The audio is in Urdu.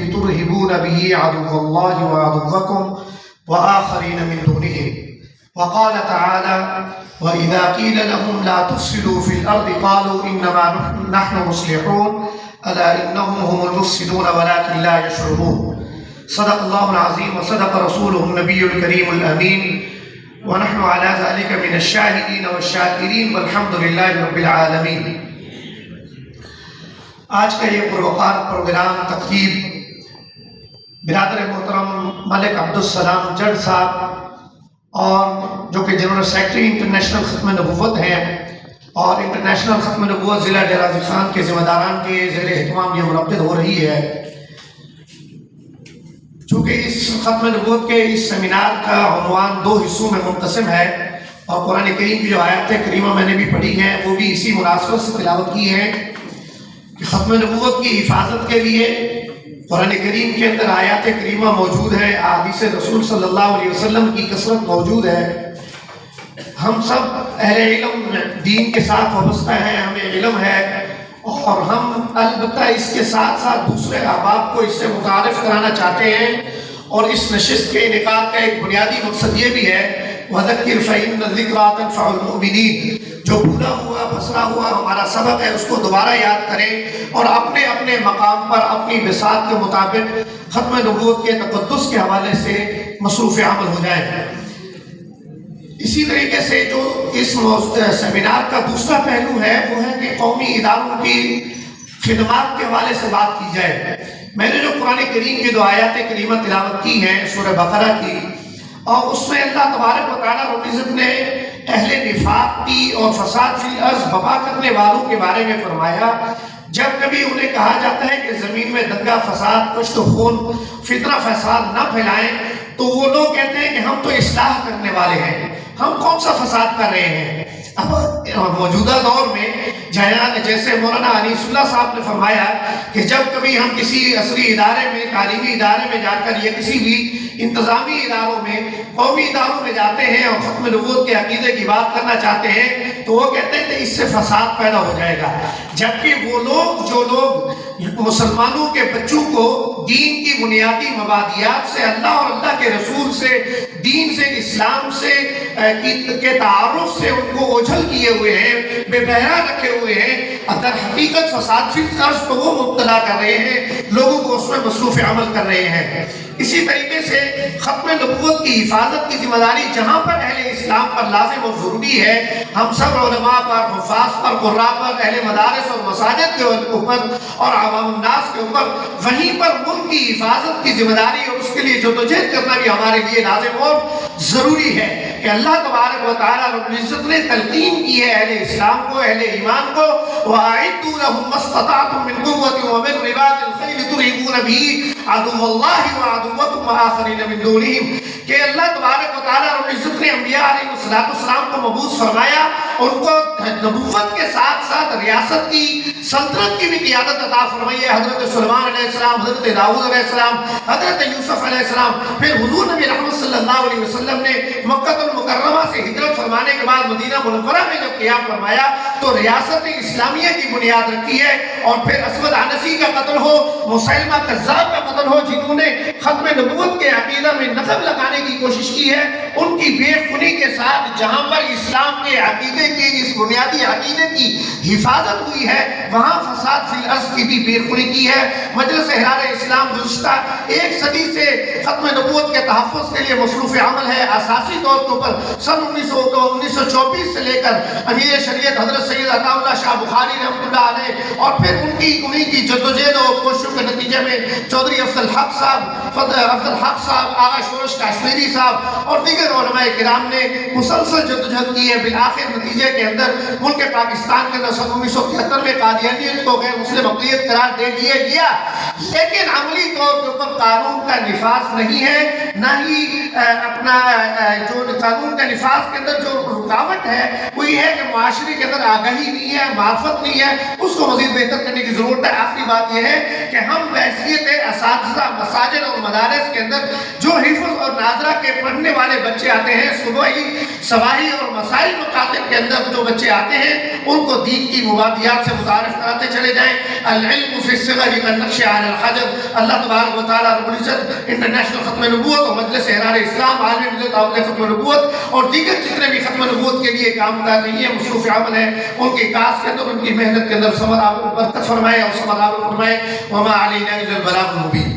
لترهبون به عدو الله وعدوكم وآخرين من دونهم. وقال تعالى: وإذا قيل لهم لا تفسدوا في الأرض قالوا إنما نحن مصلحون ألا إنهم هم المفسدون ولكن لا يشعرون. صدق الله العظيم وصدق رسوله النبي الكريم الأمين ونحن على ذلك من الشاهدين والشاكرين والحمد لله رب العالمين. آج کا یہ پروقار پروگرام تقریب برادر محترم ملک عبدالسلام جڑ صاحب اور جو کہ جنرل سیکرٹری انٹرنیشنل ختم نبوت ہیں اور انٹرنیشنل ختم نبوت ضلع ڈیرہ غازی خان کے ذمہ داران کے زیر اہتمام یہ منعقد ہو رہی ہے. چونکہ اس ختم نبوت کے اس سیمینار کا عنوان 2 حصوں میں منقسم ہے اور قرآن کریم کی جو آیات کریمہ میں نے بھی پڑھی ہیں وہ بھی اسی مناسبت سے تلاوت کی ہے کہ ختم نبوت کی حفاظت کے لیے قرآن کریم کے اندر آیات کریمہ موجود ہے، احادیث رسول صلی اللہ علیہ وسلم کی کثرت موجود ہے. ہم سب اہل علم دین کے ساتھ وابستہ ہیں، ہمیں علم ہے اور ہم البتہ اس کے ساتھ ساتھ دوسرے احباب کو اس سے متعارف کرانا چاہتے ہیں. اور اس نشست کے انعقاد کا ایک بنیادی مقصد یہ بھی ہے وَذَكِّرْ فَإِنَّ الذِّكْرَىٰ تَنفَعُ الْمُؤْمِنِينَ. جو بھولا ہوا پھسلا ہوا ہمارا سبق ہے اس کو دوبارہ یاد کریں اور اپنے اپنے مقام پر اپنی بساط کے مطابق ختم نبوت کے تقدس کے حوالے سے مصروف عمل ہو جائیں. اسی طریقے سے جو اس سیمینار کا دوسرا پہلو ہے وہ ہے کہ قومی اداروں کی خدمات کے حوالے سے بات کی جائے. میں نے جو قرآن کریم کی 2 آیات کریمہ تلاوت کی ہیں سورہ بقرہ کی، اور اس میں اللہ تبارک و تعالیٰ رب العزت نے اہل نفاق کی اور فساد فی الارض بپا کرنے والوں کے بارے میں فرمایا. جب کبھی انہیں کہا جاتا ہے کہ زمین میں دنگا فساد کشت و خون فتنہ فساد نہ پھیلائیں تو وہ لوگ کہتے ہیں کہ ہم تو اصلاح کرنے والے ہیں، ہم کون سا فساد کر رہے ہیں. اب موجودہ دور میں جیسے مولانا انیس اللہ صاحب نے فرمایا کہ جب کبھی ہم کسی عصری ادارے میں تعلیمی ادارے میں جا کر یا کسی بھی انتظامی اداروں میں قومی اداروں میں جاتے ہیں اور ختم نبوت کے عقیدے کی بات کرنا چاہتے ہیں تو وہ کہتے ہیں کہ اس سے فساد پیدا ہو جائے گا. جبکہ وہ لوگ جو لوگ مسلمانوں کے بچوں کو دین کی بنیادی مبادیات سے اللہ اور اللہ کے رسول سے دین سے اسلام سے کے تعارف سے ان کو اوجھل کیے ہوئے ہیں، بے بہرا رکھے ہوئے ہیں، در حقیقت فساد فی الارض کو وہ مبتلا کر رہے ہیں، لوگوں کو اس میں مصروف عمل کر رہے ہیں. اسی طریقے سے ختم نبوت کی حفاظت کی ذمہ داری جہاں پر اہل اسلام پر لازم اور ضروری ہے، ہم سب علماء پر، حفاظ پر، قراء پر، اہل مدارس اور مساجد کے اوپر اور عوام الناس کے اوپر، وہیں پر ملک کی حفاظت کی ذمہ داری اور اس کے لیے جدوجہد کرنا بھی ہمارے لیے لازم اور ضروری ہے. کہ اللہ تبارک و تعالیٰ رب العزت نے تلقین کی ہے اہل اسلام کو، اہل ایمان کو، وَأَعِدُّوا لَهُم مَّا اسْتَطَعْتُم مِّن قُوَّةٍ وَمِن رِّبَاطِ الْخَيْلِ تُرْهِبُونَ بِهِ عَدُوَّ اللَّهِ وَعَدُوَّكُمْ وَآخَرِينَ مِن دُونِهِمْ. کہ اللہ تبارک و تعالیٰ رب العزت نے انبیاء علیہ السلام کو مبعوث فرمایا، ان کو نبوت کے ساتھ ساتھ ریاست کی، سلطنت کی بھی قیادت عطا فرمائی ہے. حضرت سلیمان علیہ السلام، حضرت داؤد علیہ السلام، حضرت یوسف علیہ السلام. پھر حضور نبی رحمت صلی اللہ علیہ وسلم نے مکہ المکرمہ سے ہجرت فرمانے کے بعد مدینہ منورہ میں جب قیام فرمایا تو ریاست اسلامیہ کی بنیاد رکھی ہے. اور پھر اسود عنسی کا قتل ہو، مسیلمہ کذاب کا قتل ہو، جنہوں نے ختم نبوت کے عقیدہ میں نقب لگانے کی کوشش کی ہے، ان کی بے خونی کے ساتھ جہاں پر اسلام کے عقیدے کی، اس بنیادی عقیدے کی حفاظت ہوئی ہے، وہاں فساد فی الارض کی بھی بے خونی کی ہے. مجلس احرار اسلام گزشتہ 1 صدی سے ختم نبوت کے تحفظ کے لیے مصروف عمل ہے. اساسی طور کے اوپر سن 1924 سے لے کر امیر شریعت حضرت سید عطا اللہ شاہ بخاری رحمۃ اللہ علیہ اور پھر انہی کی جدوجہد اور کوششوں کے نتیجے میں چودھری افضل حق صاحب، آغا شورش کاشمیری صاحب اور دیگر علماء کرام نے مسلسل جدوجہد کی ہے. بالآخر نتیجے کے اندر ملک پاکستان کے اندر سن 1973 میں قادیانیت کو غیر مسلم اقلیت قرار دے دیا گیا، لیکن عملی طور کے اوپر قانون کا نفاذ نہیں ہے، نہ ہی اپنا جو قانون کا نفاذ کے اندر جو رکاوٹ ہے وہ یہ ہے کہ معاشرے کے اندر آگاہی نہیں ہے، معرفت نہیں ہے، اس کو مزید بہتر کرنے کی ضرورت ہے. آخری بات یہ ہے کہ ہم بحیثیت اساتذہ مساجد اور مدارس کے اندر جو حفظ اور ناظرہ کے پڑھنے والے بچے آتے ہیں صبحی صباحی اور مسائی مکاتب کے اندر جو بچے آتے ہیں ان کو دین کی مبادیات سے متعارف کراتے چلے جائیں. العلم فی الصغر کالنقش علی الحجر. اللہ تبارک و تعالیٰ رب العزت انٹرنیشنل ختم نبوت اور مجلس احرار اسلام عالم ملت حوالے ختم نبوت اور دیگر جتنے بھی ختم نبوت کے لیے کام کر رہی ہیں مصروف عمل ہے ان کے کاج کے اندر ان کی محنت کے اندر برکت فرمائے اور ثمر عام فرمائے. وما علینا الا البلاغ المبین.